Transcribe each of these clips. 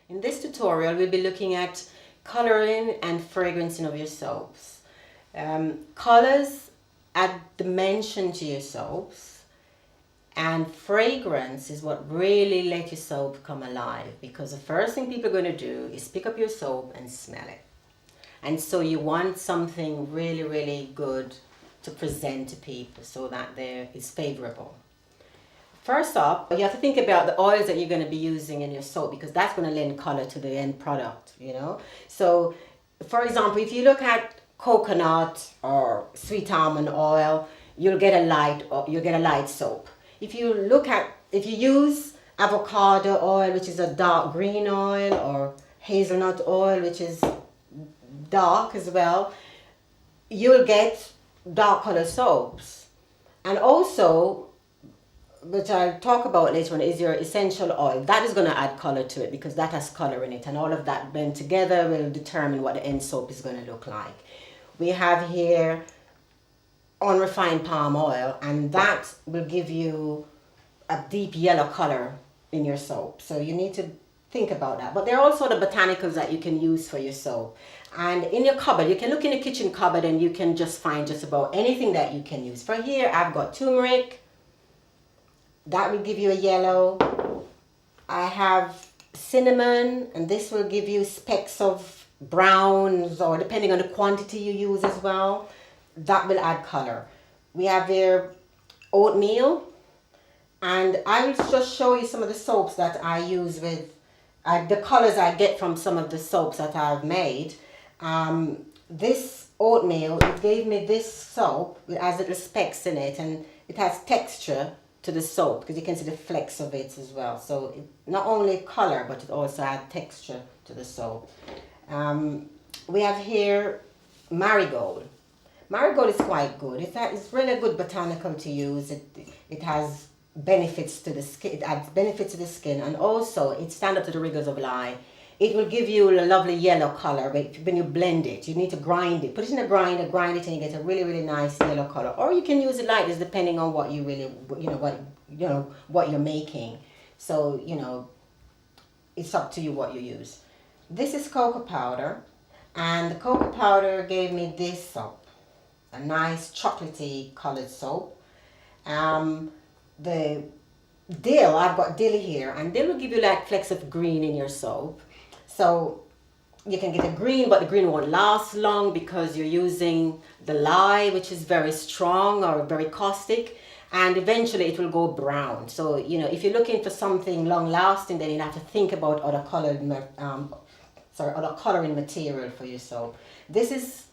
In this tutorial, we'll be looking at coloring and fragrancing of your soaps. Colors add dimension to your soaps, and fragrance is what really let your soap come alive, because the first thing people are going to do is pick up your soap and smell it. And so you want something really, really good to present to people so that it's favorable. First up, you have to think about the oils that you're going to be using in your soap, because that's going to lend color to the end product, you know. So, for example, if you look at coconut or sweet almond oil, you'll get a light soap. If you use avocado oil, which is a dark green oil, or hazelnut oil, which is dark as well, you'll get dark color soaps. And also, which I'll talk about later on, is your essential oil. That is going to add color to it, because that has color in it, and all of that blend together will determine what the end soap is going to look like. We have here unrefined palm oil, and that will give you a deep yellow color in your soap, so you need to think about that. But there are also the botanicals that you can use for your soap. And in your cupboard, you can look in the kitchen cupboard and you can just find just about anything that you can use. For here, I've got turmeric. That will give you a yellow. I have cinnamon, and this will give you specks of browns, or depending on the quantity you use as well, that will add color. We have here oatmeal, and I will just show you some of the soaps that I use with the colors I get from some of the soaps that I've made. This oatmeal, it gave me this soap. It has little specks in it, and it has texture to the soap, because you can see the flecks of it as well. So it not only color, but it also adds texture to the soap. We have here marigold. Marigold is quite good. It's really a good botanical to use. It has benefits to the skin. It adds benefits to the skin, and also it stands up to the rigors of lye. It will give you a lovely yellow color, but when you blend it, you need to grind it. Put it in a grinder, grind it, and you get a really, really nice yellow color. Or you can use it like this, depending on what you really, what you're making. So, it's up to you what you use. This is cocoa powder, and the cocoa powder gave me this soap, a nice chocolatey colored soap. The dill, I've got dill here, and dill will give you like flecks of green in your soap. So you can get a green, but the green won't last long because you're using the lye, which is very strong or very caustic, and eventually it will go brown. So, if you're looking for something long lasting, then you have to think about other coloring material for your soap. This is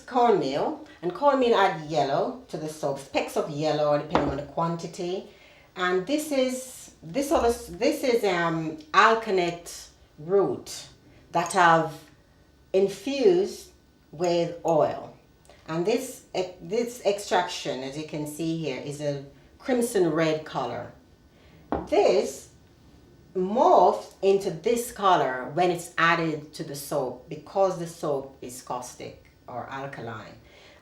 cornmeal, and cornmeal add yellow to the soap, specks of yellow depending on the quantity. And this is alkanet root that I've infused with oil. And this extraction, as you can see here, is a crimson red color. This morphs into this color when it's added to the soap, because the soap is caustic or alkaline,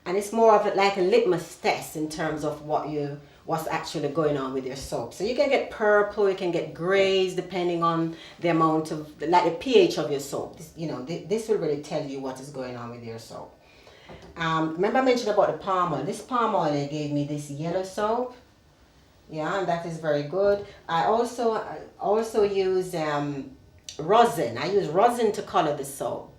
and it's more of like a litmus test in terms of what's actually going on with your soap. So you can get purple, you can get grays, depending on the amount of, like the pH of your soap. This will really tell you what is going on with your soap. Remember I mentioned about the palm oil. This palm oil gave me this yellow soap. Yeah, and that is very good. I also use rosin. I use rosin to color the soap.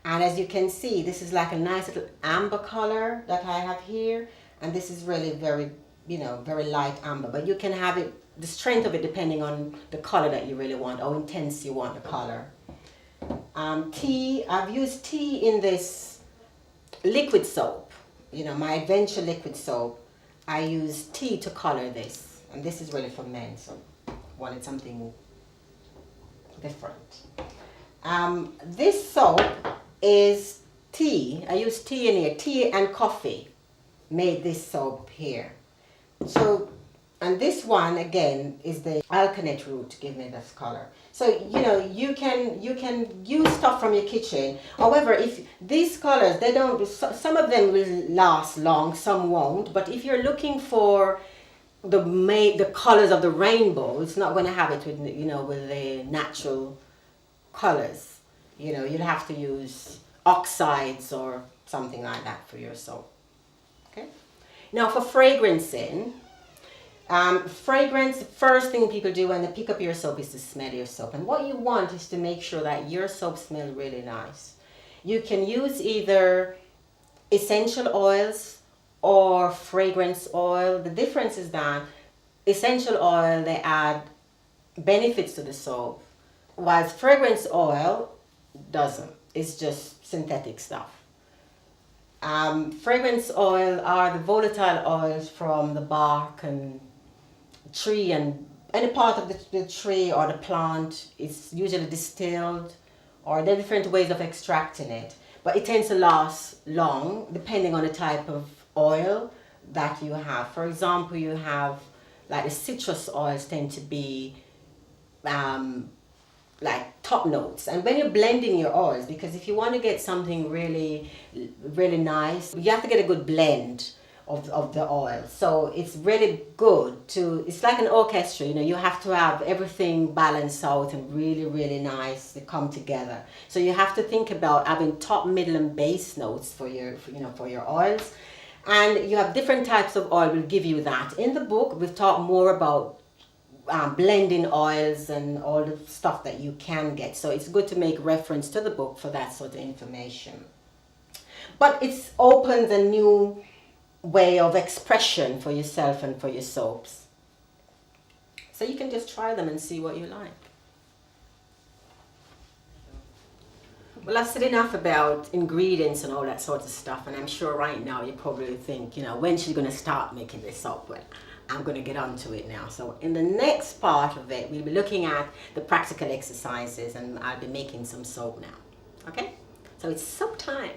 And as you can see, this is like a nice little amber color that I have here. And this is really very, very light amber. But you can have it, the strength of it, depending on the color that you really want, how intense you want the color. Tea, I've used tea in this liquid soap. My Adventure liquid soap. I use tea to color this. And this is really for men, so I wanted something different. This soap is tea. I use tea in here. Tea and coffee made this soap here. So, and this one again is the alkanet root to give me this color. So you can use stuff from your kitchen. However, if these colors, they don't, some of them will last long, some won't. But if you're looking for the colors of the rainbow. It's not going to have it with, you know, with the natural colors. You know, you'll have to use oxides or something like that for your soap. Okay. Now for fragrancing, fragrance, the first thing people do when they pick up your soap is to smell your soap. And what you want is to make sure that your soap smells really nice. You can use either essential oils or fragrance oil. The difference is that essential oil, they add benefits to the soap, whilst fragrance oil doesn't. It's just synthetic stuff. Fragrance oil are the volatile oils from the bark and tree, and any part of the tree or the plant is usually distilled, or there are different ways of extracting it, but it tends to last long depending on the type of oil that you have. For example, you have like the citrus oils tend to be like top notes. And when you're blending your oils, because if you want to get something really nice, you have to get a good blend of the oil. So it's really good to, it's like an orchestra, you know, you have to have everything balanced out and really nice to come together. So you have to think about having top, middle and base notes for your oils. And you have different types of oil will give you that. In the book, we've talked more about blending oils and all the stuff that you can get. So it's good to make reference to the book for that sort of information. But it opens a new way of expression for yourself and for your soaps. So you can just try them and see what you like. Well, I've said enough about ingredients and all that sort of stuff, and I'm sure right now you probably think, you know, when she's going to start making this soap? Well, I'm going to get onto it now. So in the next part of it, we'll be looking at the practical exercises, and I'll be making some soap now. Okay? So it's soap time.